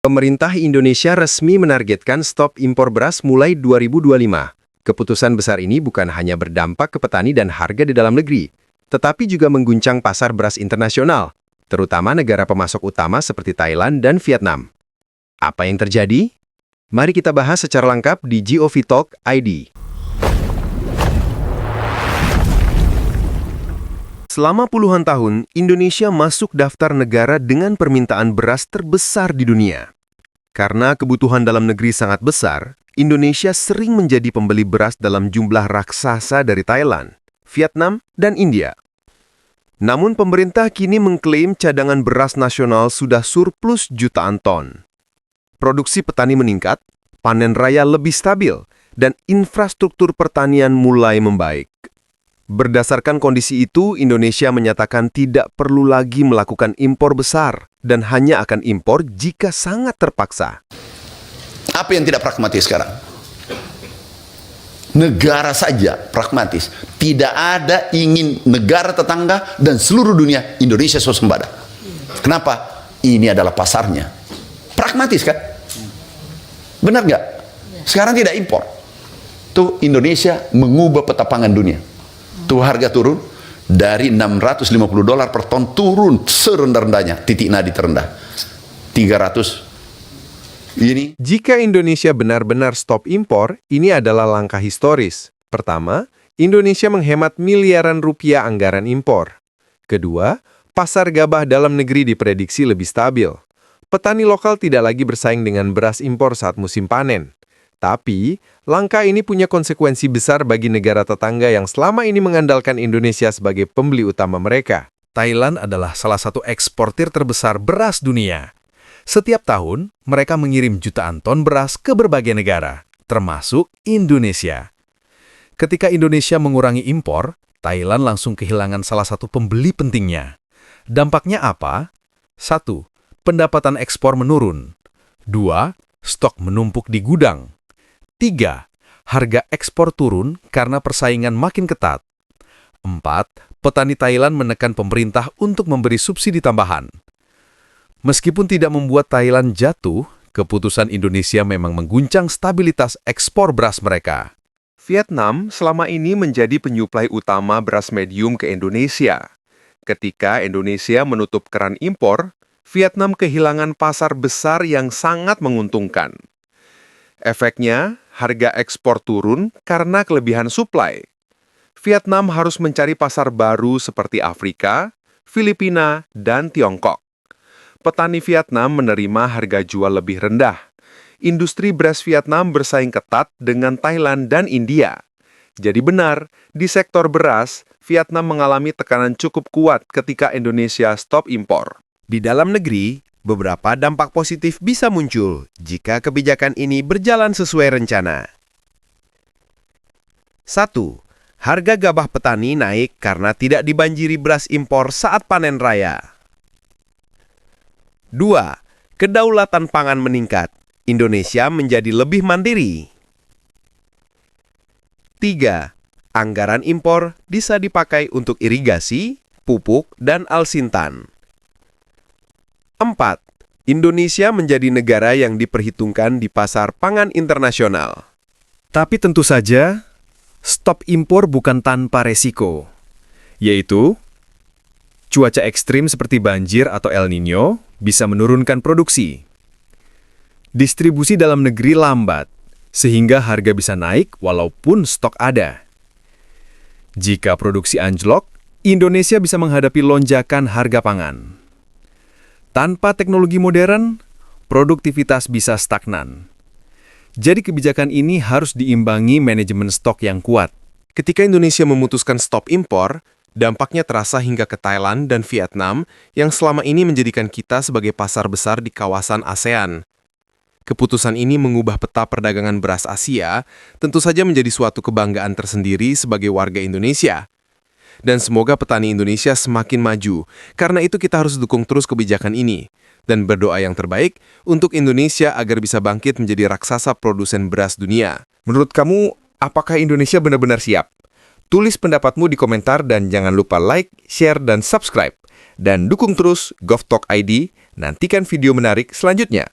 Pemerintah Indonesia resmi menargetkan stop impor beras mulai 2025. Keputusan besar ini bukan hanya berdampak ke petani dan harga di dalam negeri, tetapi juga mengguncang pasar beras internasional, terutama negara pemasok utama seperti Thailand dan Vietnam. Apa yang terjadi? Mari kita bahas secara lengkap di GOV Talk ID. Selama puluhan tahun, Indonesia masuk daftar negara dengan permintaan beras terbesar di dunia. Karena kebutuhan dalam negeri sangat besar, Indonesia sering menjadi pembeli beras dalam jumlah raksasa dari Thailand, Vietnam, dan India. Namun pemerintah kini mengklaim cadangan beras nasional sudah surplus jutaan ton. Produksi petani meningkat, panen raya lebih stabil, dan infrastruktur pertanian mulai membaik. Berdasarkan kondisi itu, Indonesia menyatakan tidak perlu lagi melakukan impor besar dan hanya akan impor jika sangat terpaksa. Apa yang tidak pragmatis sekarang? Negara saja pragmatis. Tidak ada ingin negara tetangga dan seluruh dunia Indonesia swasembada. Kenapa? Ini adalah pasarnya. Pragmatis kan? Benar nggak? Sekarang tidak impor. Tuh Indonesia mengubah peta pangan dunia. Tuh harga turun dari $650 per ton turun serendah-rendahnya, titik nadi terendah 300. Ini jika Indonesia benar-benar stop impor, ini adalah langkah historis. Pertama, Indonesia menghemat miliaran rupiah anggaran impor. Kedua, pasar gabah dalam negeri diprediksi lebih stabil. Petani lokal tidak lagi bersaing dengan beras impor saat musim panen. Tapi, langkah ini punya konsekuensi besar bagi negara tetangga yang selama ini mengandalkan Indonesia sebagai pembeli utama mereka. Thailand adalah salah satu eksportir terbesar beras dunia. Setiap tahun, mereka mengirim jutaan ton beras ke berbagai negara, termasuk Indonesia. Ketika Indonesia mengurangi impor, Thailand langsung kehilangan salah satu pembeli pentingnya. Dampaknya apa? 1. Pendapatan ekspor menurun. 2. Stok menumpuk di gudang. 3. Harga ekspor turun karena persaingan makin ketat. 4. Petani Thailand menekan pemerintah untuk memberi subsidi tambahan. Meskipun tidak membuat Thailand jatuh, keputusan Indonesia memang mengguncang stabilitas ekspor beras mereka. Vietnam selama ini menjadi penyuplai utama beras medium ke Indonesia. Ketika Indonesia menutup keran impor, Vietnam kehilangan pasar besar yang sangat menguntungkan. Efeknya, harga ekspor turun karena kelebihan suplai. Vietnam harus mencari pasar baru seperti Afrika, Filipina, dan Tiongkok. Petani Vietnam menerima harga jual lebih rendah. Industri beras Vietnam bersaing ketat dengan Thailand dan India. Jadi benar, di sektor beras, Vietnam mengalami tekanan cukup kuat ketika Indonesia stop impor. Di dalam negeri, beberapa dampak positif bisa muncul jika kebijakan ini berjalan sesuai rencana. 1. Harga gabah petani naik karena tidak dibanjiri beras impor saat panen raya. 2. Kedaulatan pangan meningkat. Indonesia menjadi lebih mandiri. 3. Anggaran impor bisa dipakai untuk irigasi, pupuk, dan alsintan. 4. Indonesia menjadi negara yang diperhitungkan di pasar pangan internasional. Tapi tentu saja, stop impor bukan tanpa resiko, yaitu cuaca ekstrim seperti banjir atau El Niño bisa menurunkan produksi. Distribusi dalam negeri lambat, sehingga harga bisa naik walaupun stok ada. Jika produksi anjlok, Indonesia bisa menghadapi lonjakan harga pangan. Tanpa teknologi modern, produktivitas bisa stagnan. Jadi kebijakan ini harus diimbangi manajemen stok yang kuat. Ketika Indonesia memutuskan stop impor, dampaknya terasa hingga ke Thailand dan Vietnam yang selama ini menjadikan kita sebagai pasar besar di kawasan ASEAN. Keputusan ini mengubah peta perdagangan beras Asia, tentu saja menjadi suatu kebanggaan tersendiri sebagai warga Indonesia. Dan semoga petani Indonesia semakin maju. Karena itu kita harus dukung terus kebijakan ini. Dan berdoa yang terbaik untuk Indonesia agar bisa bangkit menjadi raksasa produsen beras dunia. Menurut kamu, apakah Indonesia benar-benar siap? Tulis pendapatmu di komentar dan jangan lupa like, share, dan subscribe. Dan dukung terus GovTalk ID, nantikan video menarik selanjutnya.